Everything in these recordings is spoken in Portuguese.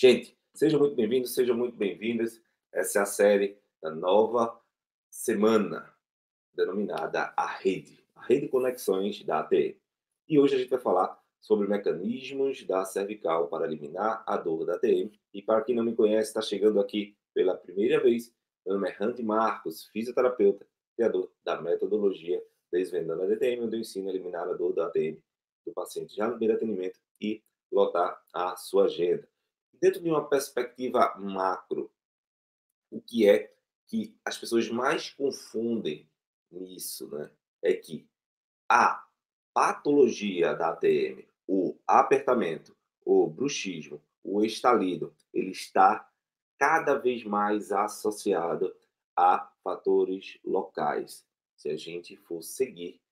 Gente, sejam muito bem-vindos, sejam muito bem-vindas. Essa é a série da nova semana, denominada a rede de conexões da ATM. E hoje a gente vai falar sobre mecanismos da cervical para eliminar a dor da ATM. E para quem não me conhece, está chegando aqui pela primeira vez, meu nome é Randy Marcos, fisioterapeuta, criador da metodologia Desvendando a DTM, onde eu ensino a eliminar a dor da ATM do paciente já no primeiro atendimento e lotar a sua agenda. Dentro de uma perspectiva macro, o que é que as pessoas mais confundem nisso, né? É que a patologia da ATM, o apertamento, o bruxismo, o estalido, ele está cada vez mais associado a fatores locais. Se a gente for seguir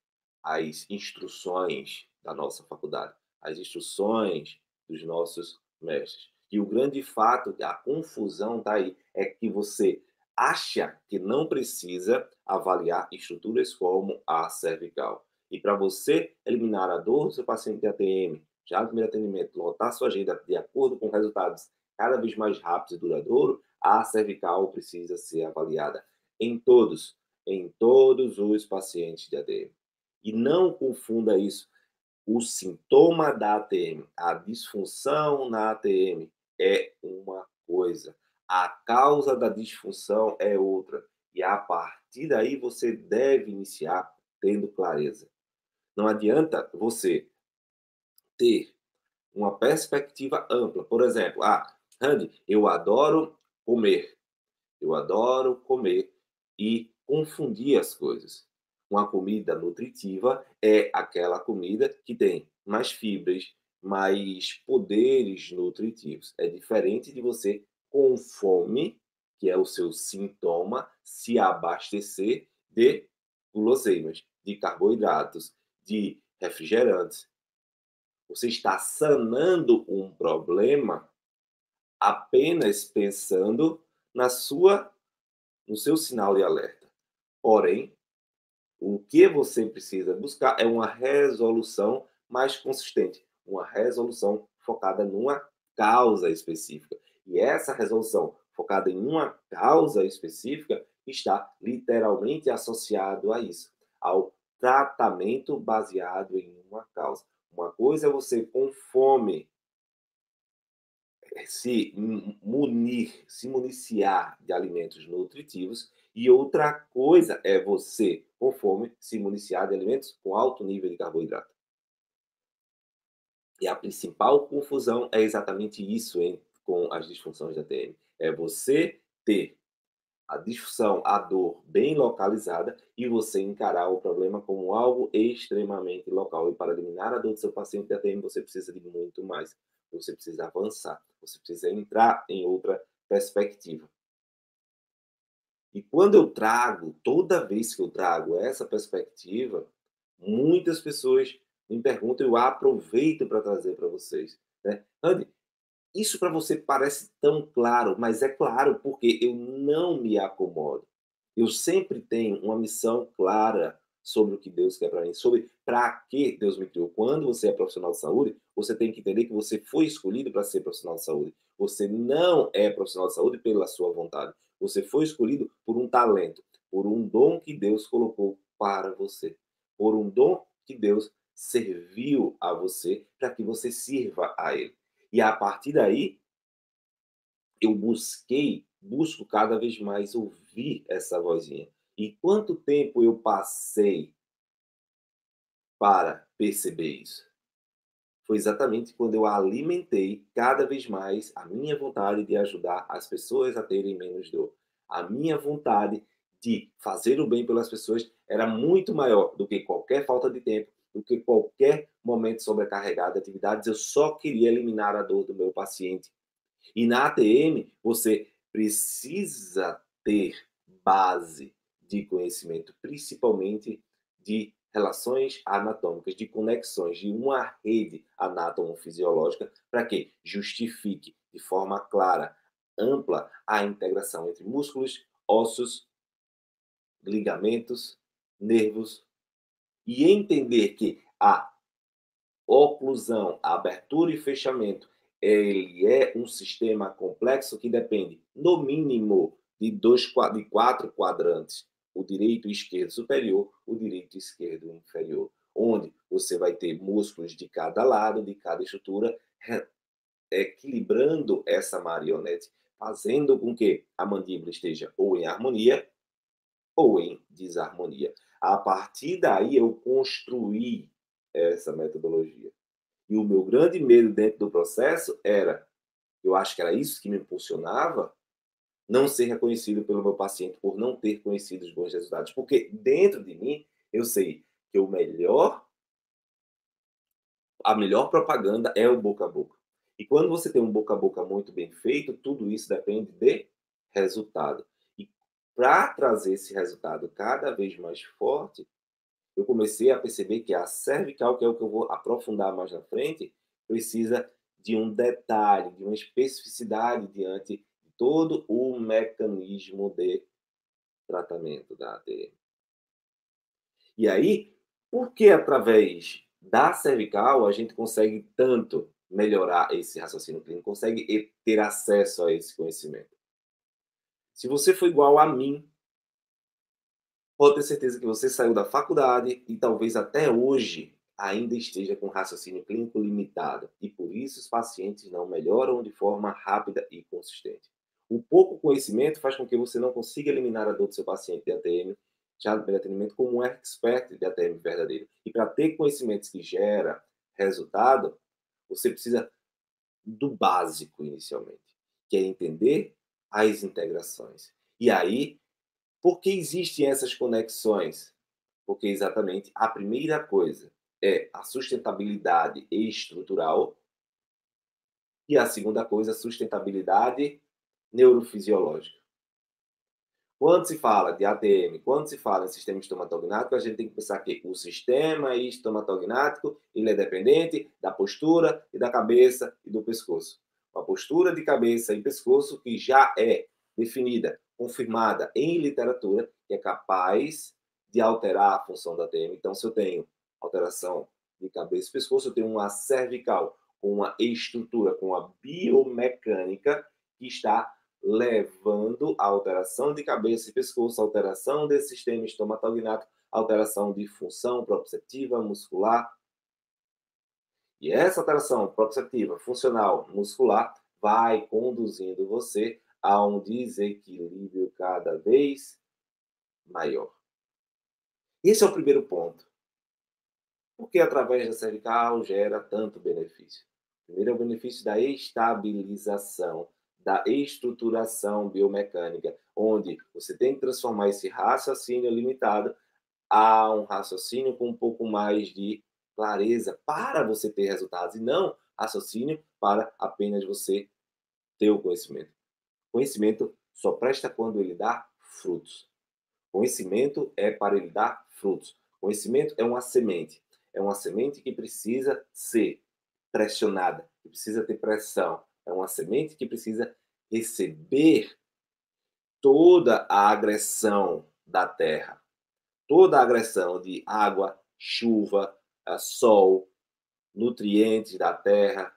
as instruções da nossa faculdade, as instruções dos nossos mestres. E o grande fato, a confusão está aí, é que você acha que não precisa avaliar estruturas como a cervical. E para você eliminar a dor do seu paciente de ATM, já no primeiro atendimento, lotar sua agenda de acordo com resultados cada vez mais rápidos e duradouros, a cervical precisa ser avaliada em todos os pacientes de ATM. E não confunda isso. O sintoma da ATM, a disfunção na ATM é uma coisa, a causa da disfunção é outra. E a partir daí você deve iniciar tendo clareza. Não adianta você ter uma perspectiva ampla. Por exemplo, Randy, eu adoro comer e confundir as coisas. Uma comida nutritiva é aquela comida que tem mais fibras, mais poderes nutritivos. É diferente de você, com fome, que é o seu sintoma, se abastecer de guloseimas, de carboidratos, de refrigerantes. Você está sanando um problema apenas pensando na sua no seu sinal de alerta. Porém, o que você precisa buscar é uma resolução mais consistente, uma resolução focada numa causa específica. E essa resolução focada em uma causa específica está literalmente associado a isso, ao tratamento baseado em uma causa. Uma coisa é você com fome se municiar de alimentos nutritivos, e outra coisa é você, com fome, se municiar de alimentos com alto nível de carboidrato. E a principal confusão é exatamente isso com as disfunções da TM. É você ter a disfunção, a dor bem localizada e você encarar o problema como algo extremamente local. E para eliminar a dor do seu paciente da TM, você precisa de muito mais. Você precisa avançar, você precisa entrar em outra perspectiva. E quando eu trago, toda vez que eu trago essa perspectiva, muitas pessoas me perguntam, eu aproveito para trazer para vocês, né? Andy, isso para você parece tão claro, mas é claro porque eu não me acomodo. Eu sempre tenho uma missão clara sobre o que Deus quer para mim, sobre para que Deus me criou. Quando você é profissional de saúde, você tem que entender que você foi escolhido para ser profissional de saúde. Você não é profissional de saúde pela sua vontade. Você foi escolhido por um talento, por um dom que Deus colocou para você, por um dom que Deus serviu a você para que você sirva a Ele. E a partir daí, eu busco cada vez mais ouvir essa vozinha. E quanto tempo eu passei para perceber isso? Foi exatamente quando eu alimentei cada vez mais a minha vontade de ajudar as pessoas a terem menos dor. A minha vontade de fazer o bem pelas pessoas era muito maior do que qualquer falta de tempo, do que qualquer momento sobrecarregado de atividades. Eu só queria eliminar a dor do meu paciente. E na ATM, você precisa ter base de conhecimento, principalmente de relações anatômicas, de conexões, de uma rede anátomo-fisiológica, para que justifique de forma clara, ampla, a integração entre músculos, ossos, ligamentos, nervos, e entender que a oclusão, a abertura e fechamento ele é um sistema complexo que depende, no mínimo, de 4 quadrantes, o direito e esquerdo superior, o direito e esquerdo inferior, onde você vai ter músculos de cada lado, de cada estrutura, equilibrando essa marionete, fazendo com que a mandíbula esteja ou em harmonia ou em desarmonia. A partir daí, eu construí essa metodologia. E o meu grande medo dentro do processo era, eu acho que era isso que me impulsionava, não ser reconhecido pelo meu paciente por não ter conhecido os bons resultados. Porque dentro de mim, eu sei que a melhor propaganda é o boca a boca. E quando você tem um boca a boca muito bem feito, tudo isso depende de resultado. E para trazer esse resultado cada vez mais forte, eu comecei a perceber que a cervical, que é o que eu vou aprofundar mais na frente, precisa de um detalhe, de uma especificidade diante de todo o mecanismo de tratamento da ATM. E aí, por que através da cervical a gente consegue tanto melhorar esse raciocínio clínico, consegue ter acesso a esse conhecimento? Se você for igual a mim, pode ter certeza que você saiu da faculdade e talvez até hoje ainda esteja com raciocínio clínico limitado e por isso os pacientes não melhoram de forma rápida e consistente. O pouco conhecimento faz com que você não consiga eliminar a dor do seu paciente de ATM, já no atendimento, como um expert de ATM verdadeiro. E para ter conhecimentos que gera resultado, você precisa do básico inicialmente, que é entender as integrações. E aí, por que existem essas conexões? Porque exatamente a primeira coisa é a sustentabilidade estrutural e a segunda coisa, a sustentabilidade neurofisiológica. Quando se fala de ATM, quando se fala em sistema estomatognático, a gente tem que pensar que o sistema estomatognático ele é dependente da postura e da cabeça e do pescoço. Uma postura de cabeça e pescoço que já é definida, confirmada em literatura, que é capaz de alterar a função da ATM. Então, se eu tenho alteração de cabeça e pescoço, eu tenho uma cervical com uma estrutura, com uma biomecânica que está levando a alteração de cabeça e pescoço, alteração desse sistema estomatognático, alteração de função proprioceptiva muscular. E essa alteração proprioceptiva, funcional, muscular, vai conduzindo você a um desequilíbrio cada vez maior. Esse é o primeiro ponto. Porque através da cervical gera tanto benefício? Primeiro é o benefício da estabilização, da estruturação biomecânica, onde você tem que transformar esse raciocínio limitado a um raciocínio com um pouco mais de clareza para você ter resultados, e não raciocínio para apenas você ter o conhecimento. Conhecimento só presta quando ele dá frutos. Conhecimento é para ele dar frutos. Conhecimento é uma semente. É uma semente que precisa ser pressionada, que precisa ter pressão. É uma semente que precisa receber toda a agressão da terra, toda a agressão de água, chuva, sol, nutrientes da terra,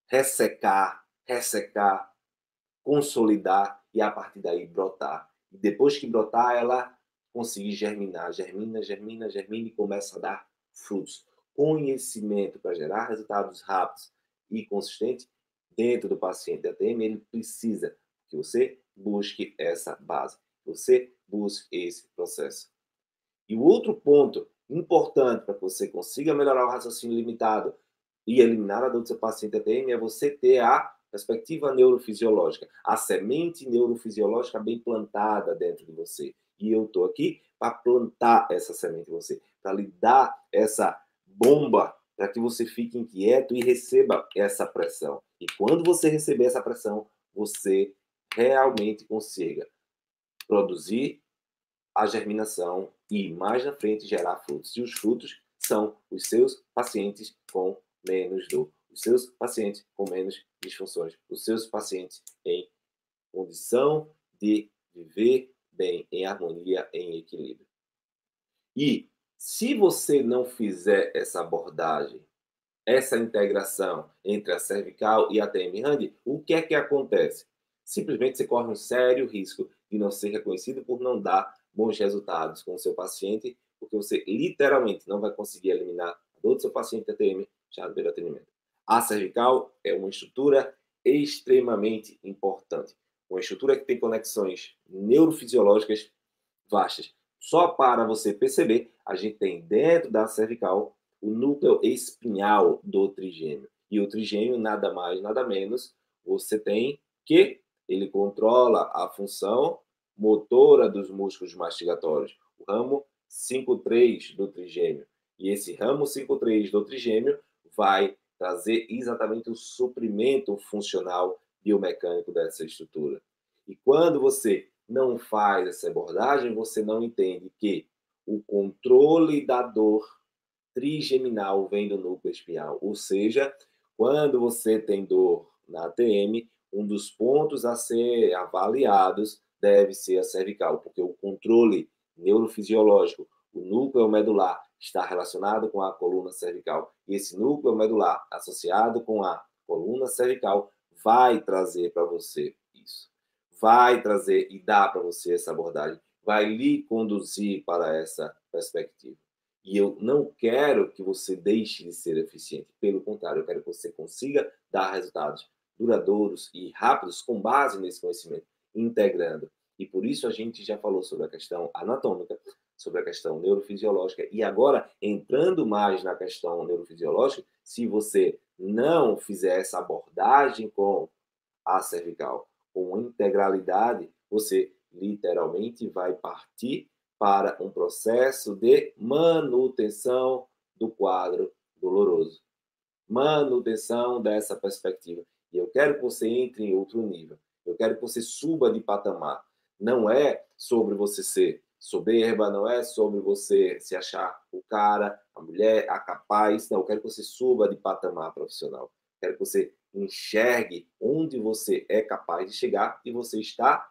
ressecar, consolidar e a partir daí brotar. E depois que brotar, ela conseguir germinar, germina e começa a dar frutos. Conhecimento para gerar resultados rápidos e consistentes dentro do paciente ATM, ele precisa que você busque essa base, que você busque esse processo. E o outro ponto importante para que você consiga melhorar o raciocínio limitado e eliminar a dor do seu paciente ATM é você ter a perspectiva neurofisiológica, a semente neurofisiológica bem plantada dentro de você. E eu estou aqui para plantar essa semente em você, para lhe dar essa bomba para que você fique inquieto e receba essa pressão. E quando você receber essa pressão, você realmente consiga produzir a germinação e mais na frente gerar frutos. E os frutos são os seus pacientes com menos dor, os seus pacientes com menos disfunções, os seus pacientes em condição de viver bem, em harmonia, em equilíbrio. E se você não fizer essa abordagem essa integração entre a cervical e a TM Randy, o que é que acontece? Simplesmente você corre um sério risco de não ser reconhecido por não dar bons resultados com o seu paciente, porque você literalmente não vai conseguir eliminar a dor do seu paciente da TM já no primeiro atendimento. A cervical é uma estrutura extremamente importante. Uma estrutura que tem conexões neurofisiológicas vastas. Só para você perceber, a gente tem dentro da cervical o núcleo espinhal do trigêmeo. E o trigêmeo, nada mais, nada menos, você tem que ele controla a função motora dos músculos mastigatórios, o ramo 5,3 do trigêmeo. E esse ramo 5,3 do trigêmeo vai trazer exatamente o suprimento funcional biomecânico dessa estrutura. E quando você não faz essa abordagem, você não entende que o controle da dor trigeminal vem do núcleo espinhal. Ou seja, quando você tem dor na ATM, um dos pontos a ser avaliados deve ser a cervical, porque o controle neurofisiológico, o núcleo medular, está relacionado com a coluna cervical. E esse núcleo medular, associado com a coluna cervical, vai trazer para você isso. Vai trazer e dar para você essa abordagem, vai lhe conduzir para essa perspectiva. E eu não quero que você deixe de ser eficiente. Pelo contrário, eu quero que você consiga dar resultados duradouros e rápidos com base nesse conhecimento, integrando. E por isso a gente já falou sobre a questão anatômica, sobre a questão neurofisiológica. E agora, entrando mais na questão neurofisiológica, se você não fizer essa abordagem com a cervical, com integralidade, você literalmente vai partir para um processo de manutenção do quadro doloroso. Manutenção dessa perspectiva. E eu quero que você entre em outro nível. Eu quero que você suba de patamar. Não é sobre você ser soberba, não é sobre você se achar o cara, a mulher, a capaz. Não, eu quero que você suba de patamar profissional. Quero que você enxergue onde você é capaz de chegar e você está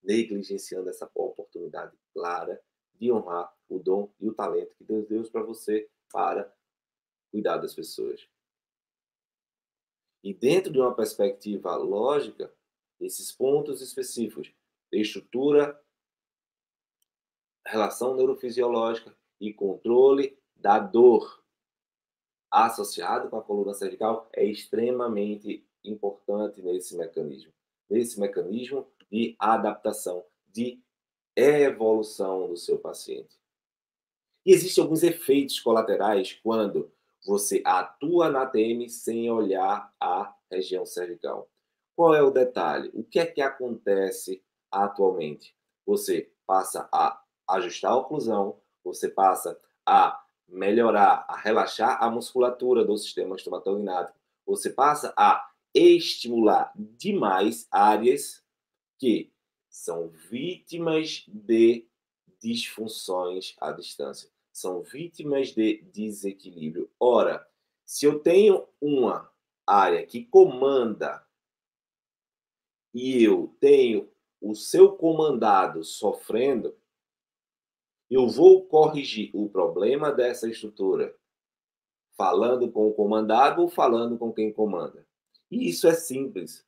negligenciando essa oportunidade clara de honrar o dom e o talento que Deus deu para você para cuidar das pessoas. E dentro de uma perspectiva lógica, esses pontos específicos de estrutura, relação neurofisiológica e controle da dor associado com a coluna cervical é extremamente importante nesse mecanismo de adaptação, de evolução do seu paciente. E existem alguns efeitos colaterais quando você atua na TM sem olhar a região cervical. Qual é o detalhe? O que é que acontece atualmente? Você passa a ajustar a oclusão, você passa a melhorar, a relaxar a musculatura do sistema estomatognático, você passa a estimular demais áreas que são vítimas de disfunções à distância, são vítimas de desequilíbrio. Ora, se eu tenho uma área que comanda e eu tenho o seu comandado sofrendo, eu vou corrigir o problema dessa estrutura falando com o comandado ou falando com quem comanda. E isso é simples.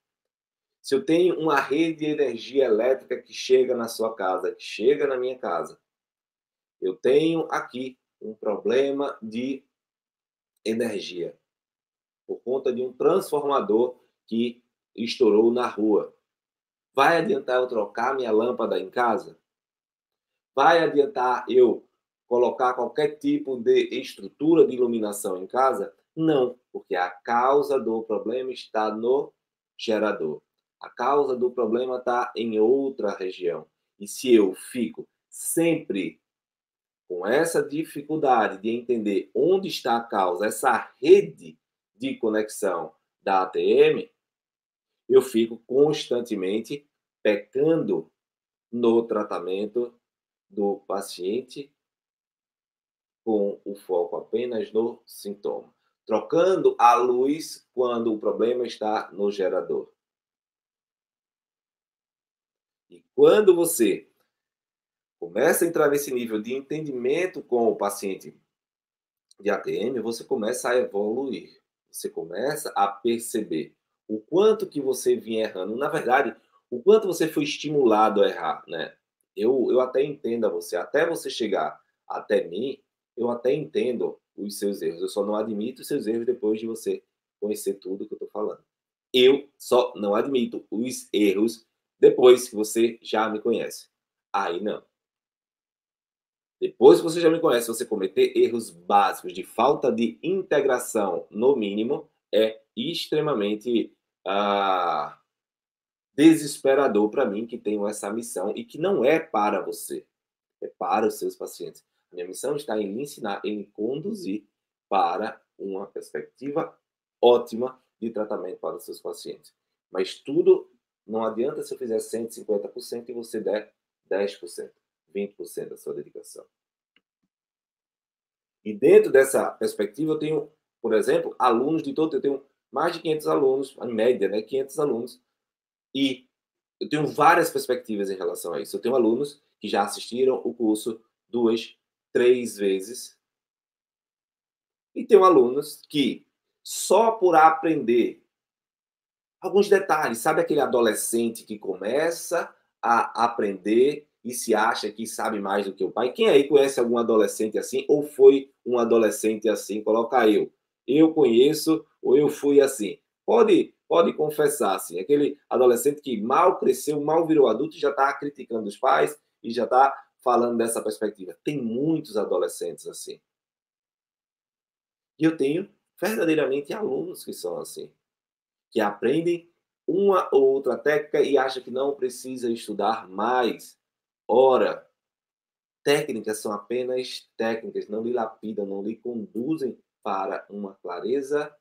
Se eu tenho uma rede de energia elétrica que chega na sua casa, que chega na minha casa, eu tenho aqui um problema de energia por conta de um transformador que estourou na rua. Vai adiantar eu trocar minha lâmpada em casa? Vai adiantar eu colocar qualquer tipo de estrutura de iluminação em casa? Não, porque a causa do problema está no gerador. A causa do problema está em outra região. E se eu fico sempre com essa dificuldade de entender onde está a causa, essa rede de conexão da ATM, eu fico constantemente pecando no tratamento do paciente com o foco apenas no sintoma, trocando a luz quando o problema está no gerador. E quando você começa a entrar nesse nível de entendimento com o paciente de ATM, você começa a evoluir. você começa a perceber o quanto que você vinha errando. Na verdade, o quanto você foi estimulado a errar, né? Eu até entendo a você. Até você chegar até mim, eu até entendo os seus erros. Eu só não admito os seus erros depois de você conhecer tudo que eu estou falando. Eu só não admito os erros depois que você já me conhece. Aí não. Depois que você já me conhece, você cometer erros básicos de falta de integração, no mínimo, é extremamente ah, desesperador para mim, que tenho essa missão e que não é para você, é para os seus pacientes. A minha missão está em lhe ensinar, em lhe conduzir para uma perspectiva ótima de tratamento para os seus pacientes. Mas tudo não adianta se eu fizer 150% e você der 10%, 20% da sua dedicação. E dentro dessa perspectiva, eu tenho, por exemplo, alunos de todo, eu tenho mais de 500 alunos, em média, né, 500 alunos, e eu tenho várias perspectivas em relação a isso. Eu tenho alunos que já assistiram o curso 2, 3 vezes, e tenho alunos que só por aprender alguns detalhes, sabe aquele adolescente que começa a aprender e se acha que sabe mais do que o pai? Quem aí conhece algum adolescente assim ou foi um adolescente assim? Coloca eu. Eu conheço ou eu fui assim. Pode confessar assim, aquele adolescente que mal cresceu, mal virou adulto e já está criticando os pais e já está falando dessa perspectiva. Tem muitos adolescentes assim. E eu tenho verdadeiramente alunos que são assim, que aprendem uma ou outra técnica e acha que não precisa estudar mais. Ora, técnicas são apenas técnicas, não lhe lapidam, não lhe conduzem para uma clareza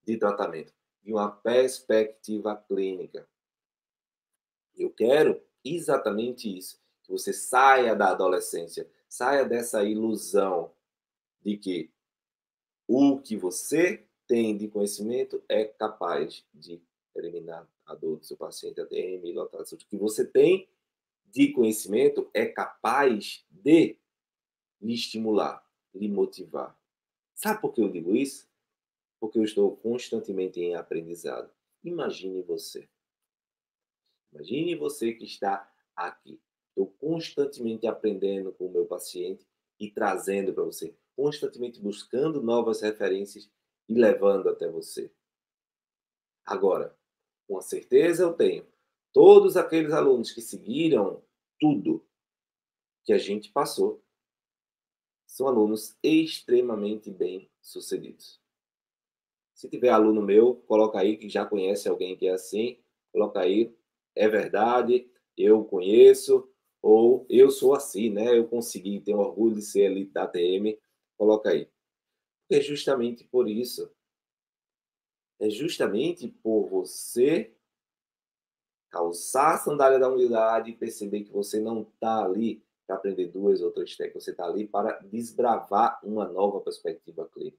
de tratamento, de uma perspectiva clínica. Eu quero exatamente isso, que você saia da adolescência, saia dessa ilusão de que o que você tem de conhecimento é capaz de eliminar a dor do seu paciente, a DM, lotação. O que você tem de conhecimento é capaz de lhe estimular, lhe motivar. Sabe por que eu digo isso? Porque eu estou constantemente em aprendizado. Imagine você. Imagine você que está aqui. Estou constantemente aprendendo com o meu paciente e trazendo para você, constantemente buscando novas referências e levando até você. Agora, com certeza eu tenho todos aqueles alunos que seguiram tudo que a gente passou, são alunos extremamente bem-sucedidos. Se tiver aluno meu, coloca aí que já conhece alguém que é assim, coloca aí, é verdade, eu conheço, ou eu sou assim, né? Eu consegui, tenho orgulho de ser elite da ATM, coloca aí. É justamente por isso, é justamente por você calçar a sandália da humildade e perceber que você não está ali para aprender 2 ou 3 técnicas, você está ali para desbravar uma nova perspectiva clínica.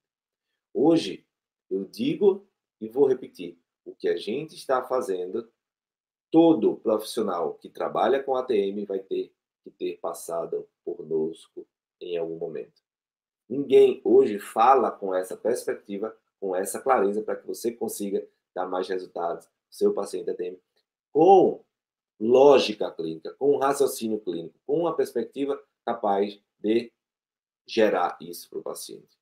Hoje, eu digo e vou repetir, o que a gente está fazendo, todo profissional que trabalha com ATM vai ter que ter passado conosco em algum momento. Ninguém hoje fala com essa perspectiva, com essa clareza, para que você consiga dar mais resultados, seu paciente ATM, com lógica clínica, com raciocínio clínico, com uma perspectiva capaz de gerar isso para o paciente.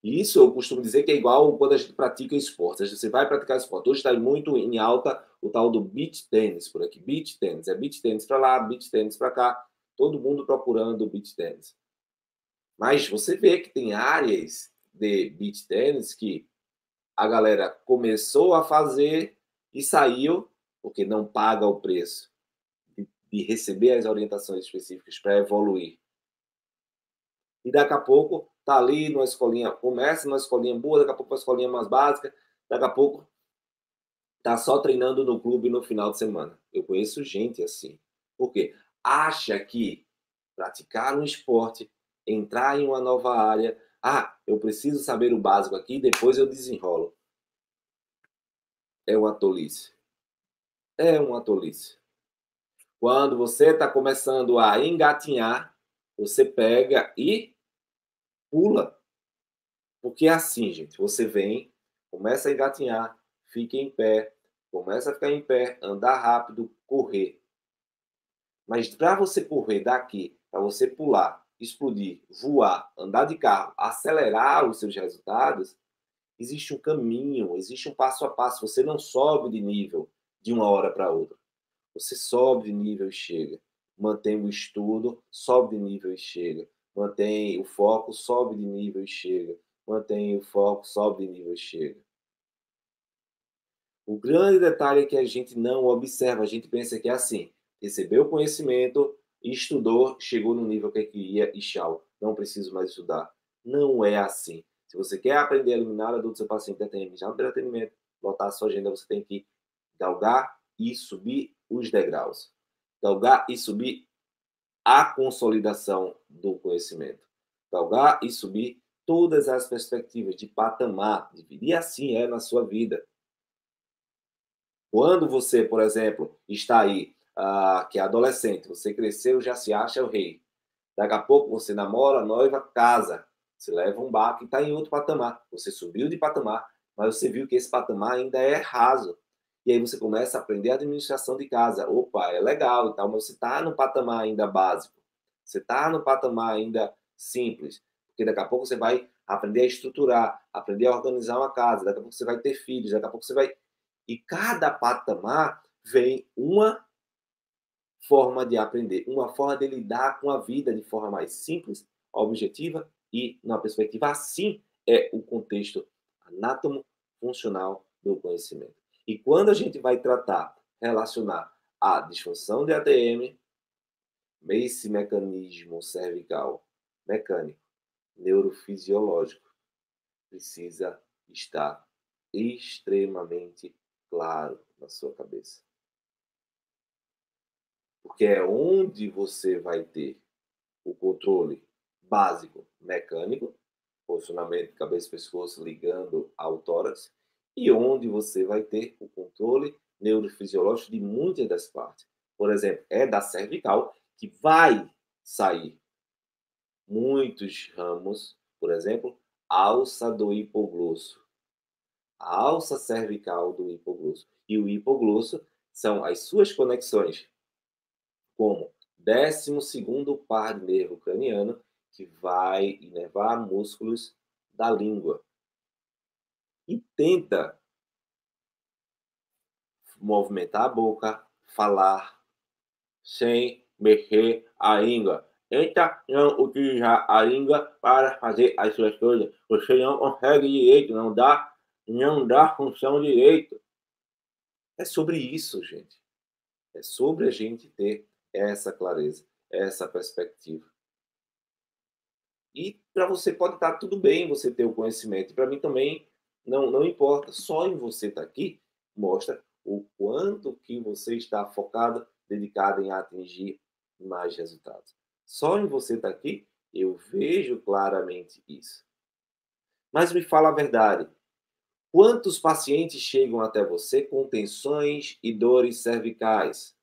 E isso eu costumo dizer que é igual quando a gente pratica esportes. Você vai praticar esporte. Hoje está muito em alta o tal do beach tênis por aqui. Beach tênis. É beach tênis para lá, beach tênis para cá. Todo mundo procurando beach tênis. Mas você vê que tem áreas de beach tênis que a galera começou a fazer e saiu porque não paga o preço de receber as orientações específicas para evoluir. E daqui a pouco tá ali numa escolinha, começa numa escolinha boa, daqui a pouco uma escolinha mais básica, daqui a pouco tá só treinando no clube no final de semana. Eu conheço gente assim. Por quê? Acha que praticar um esporte, entrar em uma nova área, eu preciso saber o básico aqui, depois eu desenrolo. É uma tolice. É uma tolice. Quando você está começando a engatinhar, você pega e pula. Porque é assim, gente, você vem, começa a engatinhar, fica em pé, começa a ficar em pé, andar rápido, correr. Mas para você correr daqui, para você pular, explodir, voar, andar de carro, acelerar os seus resultados, existe um caminho, existe um passo a passo. Você não sobe de nível de uma hora para outra. Você sobe de nível e chega. Mantém o estudo, sobe de nível e chega. Mantém o foco, sobe de nível e chega. Mantém o foco, sobe de nível e chega. O grande detalhe é que a gente não observa, a gente pensa que é assim. Recebeu conhecimento, estudou, chegou no nível que queria e tchau. Não preciso mais estudar. Não é assim. Se você quer aprender a eliminar a dor do seu paciente TTM já no atendimento, botar a sua agenda, você tem que galgar e subir os degraus. Galgar e subir a consolidação do conhecimento. Galgar e subir todas as perspectivas de patamar. E assim é na sua vida. Quando você, por exemplo, está aí, que é adolescente, você cresceu, já se acha o rei. Daqui a pouco você namora, noiva, casa. Você leva um baque e está em outro patamar. Você subiu de patamar, mas você viu que esse patamar ainda é raso. E aí você começa a aprender a administração de casa. Opa, é legal e tal, mas você está no patamar ainda básico. Você está no patamar ainda simples. Porque daqui a pouco você vai aprender a estruturar, aprender a organizar uma casa. Daqui a pouco você vai ter filhos, daqui a pouco você vai... E cada patamar vem uma forma de aprender, uma forma de lidar com a vida de forma mais simples, objetiva e numa perspectiva. Assim é o contexto anatomo-funcional do conhecimento. E quando a gente vai tratar, relacionar a disfunção de ATM, esse mecanismo cervical mecânico, neurofisiológico, precisa estar extremamente claro na sua cabeça. Porque é onde você vai ter o controle básico mecânico, posicionamento de cabeça e pescoço ligando ao tórax, e onde você vai ter o controle neurofisiológico de muitas das partes. Por exemplo, é da cervical que vai sair muitos ramos, por exemplo, alça do hipoglosso, a alça cervical do hipoglosso. E o hipoglosso são as suas conexões como 12º par de nervo craniano, que vai inervar músculos da língua. E tenta movimentar a boca, falar, sem mexer a língua. Tenta não utilizar a língua para fazer as suas coisas. Você não consegue direito, não dá função direito. É sobre isso, gente. É sobre a gente ter essa clareza, essa perspectiva. E para você pode estar tudo bem você ter o conhecimento. Para mim também não importa. Só em você estar aqui mostra o quanto que você está focado, dedicado em atingir mais resultados. Só em você estar aqui eu vejo claramente isso. Mas me fala a verdade. Quantos pacientes chegam até você com tensões e dores cervicais?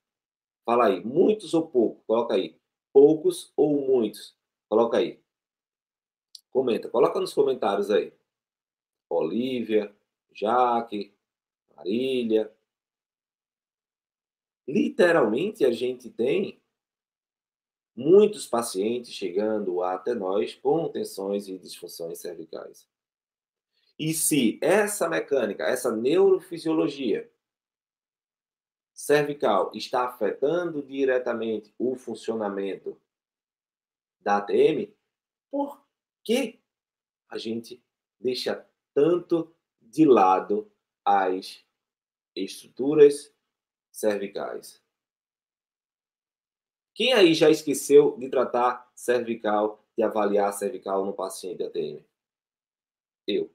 Fala aí, muitos ou poucos? Coloca aí. Poucos ou muitos? Coloca aí. Comenta, coloca nos comentários aí. Olívia, Jaque, Marília. Literalmente, a gente tem muitos pacientes chegando até nós com tensões e disfunções cervicais. E se essa mecânica, essa neurofisiologia cervical está afetando diretamente o funcionamento da ATM, por que a gente deixa tanto de lado as estruturas cervicais? Quem aí já esqueceu de tratar cervical, de avaliar cervical no paciente ATM? Eu.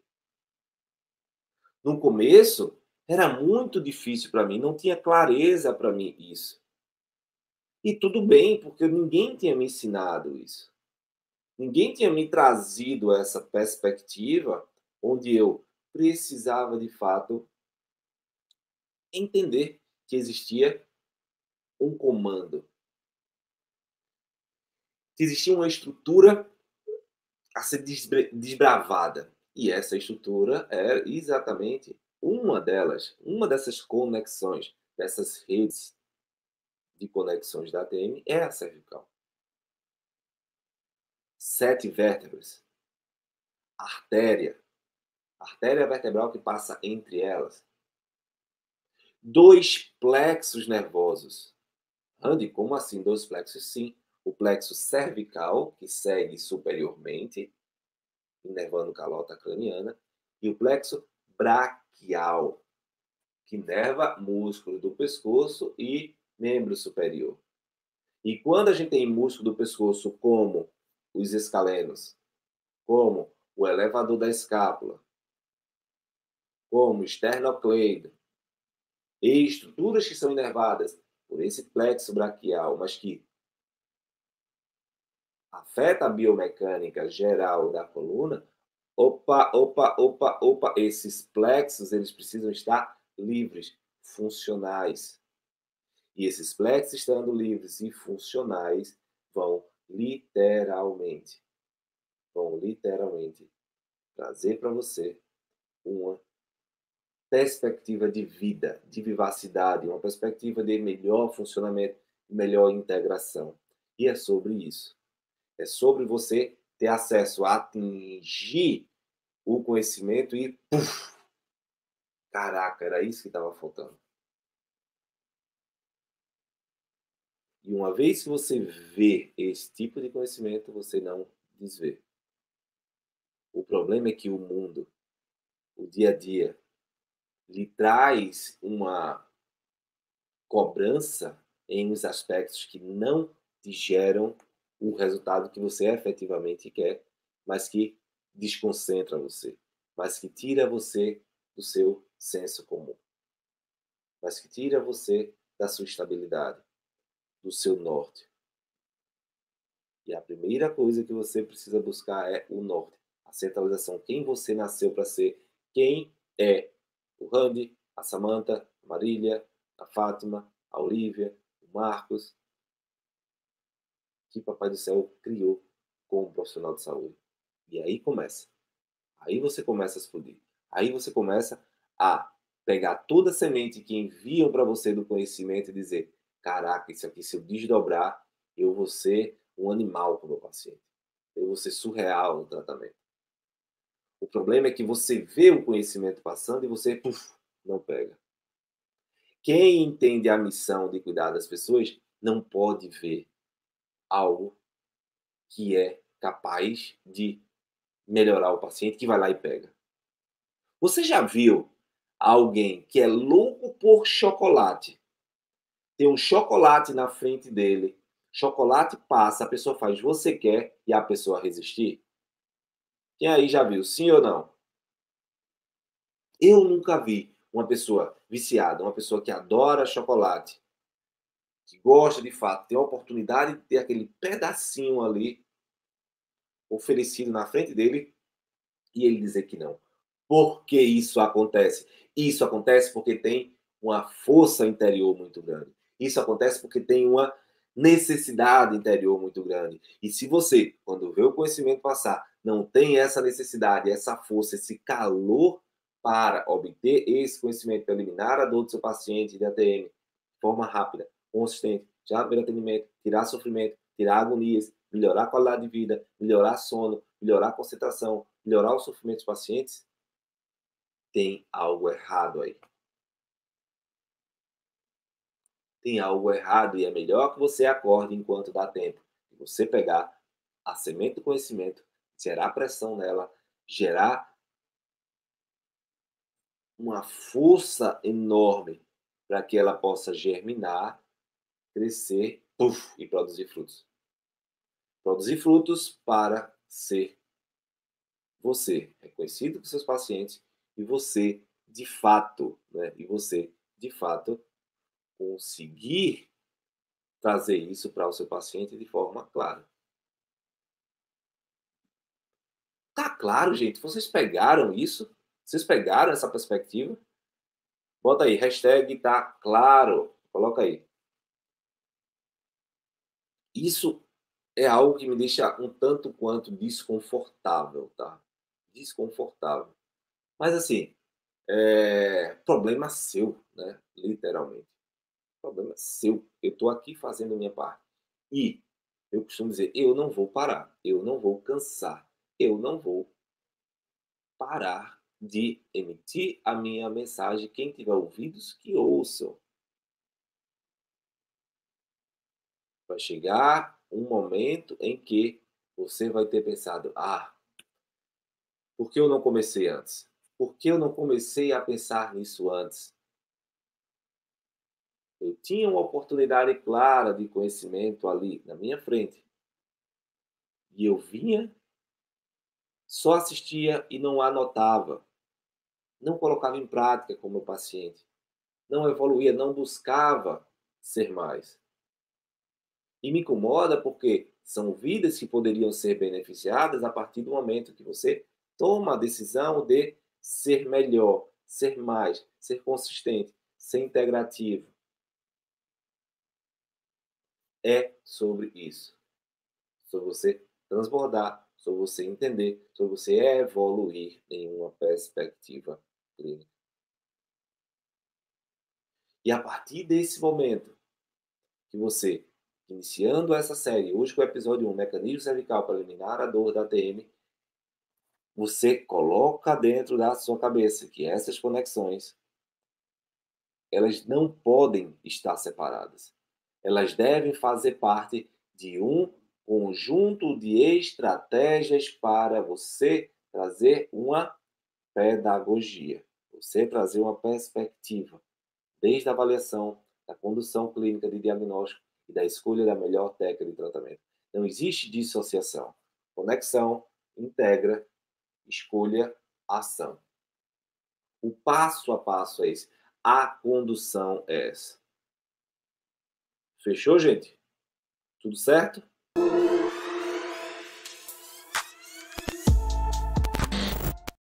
No começo, era muito difícil para mim, não tinha clareza para mim isso. E tudo bem, porque ninguém tinha me ensinado isso. Ninguém tinha me trazido essa perspectiva onde eu precisava, de fato, entender que existia um comando, que existia uma estrutura a ser desbravada. E essa estrutura é exatamente uma delas, uma dessas conexões, dessas redes de conexões da ATM é a cervical. 7 vértebras, artéria, artéria vertebral que passa entre elas. 2 plexos nervosos. Andy, como assim 2 plexos? Sim, o plexo cervical, que segue superiormente, inervando calota craniana, e o plexo braquial, que inerva músculo do pescoço e membro superior. E quando a gente tem músculo do pescoço como os escalenos, como o elevador da escápula, como o esternocleido, e estruturas que são inervadas por esse plexo braquial, mas que afeta a biomecânica geral da coluna, opa, esses plexos eles precisam estar livres, funcionais. E esses plexos estando livres e funcionais vão literalmente trazer para você uma perspectiva de vida, de vivacidade, uma perspectiva de melhor funcionamento, melhor integração. E é sobre isso. É sobre você ter acesso a atingir o conhecimento e, puf, caraca, era isso que estava faltando. E uma vez que você vê esse tipo de conhecimento, você não desvê. O problema é que o mundo, o dia a dia, lhe traz uma cobrança em uns aspectos que não te geram o resultado que você efetivamente quer, mas que desconcentra você, mas que tira você do seu senso comum, mas que tira você da sua estabilidade, do seu norte. E a primeira coisa que você precisa buscar é o norte, a centralização, quem você nasceu para ser, quem é o Randy, a Samantha, a Marília, a Fátima, a Olivia, o Marcos, que Papai do Céu criou como profissional de saúde. E aí começa. Aí você começa a explodir. Aí você começa a pegar toda a semente que enviam para você do conhecimento e dizer: caraca, isso aqui, se eu desdobrar, eu vou ser um animal com o meu paciente. Eu vou ser surreal no tratamento. O problema é que você vê o conhecimento passando e você, puf, não pega. Quem entende a missão de cuidar das pessoas não pode ver algo que é capaz de melhorar o paciente, que vai lá e pega. Você já viu alguém que é louco por chocolate? Tem um chocolate na frente dele, chocolate passa, a pessoa faz você quer e a pessoa resistir? Quem aí já viu, sim ou não? Eu nunca vi uma pessoa viciada, uma pessoa que adora chocolate, que gosta de fato, tem a oportunidade de ter aquele pedacinho ali oferecido na frente dele e ele dizer que não. Por que isso acontece? Isso acontece porque tem uma força interior muito grande. Isso acontece porque tem uma necessidade interior muito grande. E se você, quando vê o conhecimento passar, não tem essa necessidade, essa força, esse calor para obter esse conhecimento, para eliminar a dor do seu paciente de ATM de forma rápida, consistente, já no primeiro atendimento, tirar sofrimento, tirar agonias, melhorar a qualidade de vida, melhorar sono, melhorar a concentração, melhorar o sofrimento dos pacientes, tem algo errado aí. Tem algo errado e é melhor que você acorde enquanto dá tempo. Você pegar a semente do conhecimento, gerar pressão nela, gerar uma força enorme para que ela possa germinar, crescer, puff, e produzir frutos. Produzir frutos para ser você reconhecido por seus pacientes e você, de fato, né? E você, de fato, conseguir trazer isso para o seu paciente de forma clara. Tá claro, gente? Vocês pegaram isso? Vocês pegaram essa perspectiva? Bota aí, hashtag tá claro. Coloca aí. Isso é algo que me deixa um tanto quanto desconfortável, tá? desconfortável. Mas assim, problema seu, né? Literalmente. Problema seu. Eu estou aqui fazendo a minha parte. E eu costumo dizer, eu não vou parar, eu não vou cansar, eu não vou parar de emitir a minha mensagem. Quem tiver ouvidos, que ouçam. Vai chegar um momento em que você vai ter pensado, por que eu não comecei antes? Por que eu não comecei a pensar nisso antes? Eu tinha uma oportunidade clara de conhecimento ali na minha frente. E eu vinha, só assistia e não anotava. Não colocava em prática com o meu paciente. Não evoluía, não buscava ser mais. E me incomoda porque são vidas que poderiam ser beneficiadas a partir do momento que você toma a decisão de ser melhor, ser mais, ser consistente, ser integrativo. É sobre isso. Sobre você transbordar, sobre você entender, sobre você evoluir em uma perspectiva clínica. E a partir desse momento que você, iniciando essa série, hoje com o episódio 1, Mecanismo Cervical para Eliminar a Dor da TM, você coloca dentro da sua cabeça que essas conexões, elas não podem estar separadas. Elas devem fazer parte de um conjunto de estratégias para você trazer uma pedagogia, você trazer uma perspectiva, desde a avaliação, da condução clínica de diagnóstico e da escolha da melhor técnica de tratamento. Não existe dissociação. Conexão, integra, escolha, ação. O passo a passo é esse. A condução é essa. Fechou, gente? Tudo certo?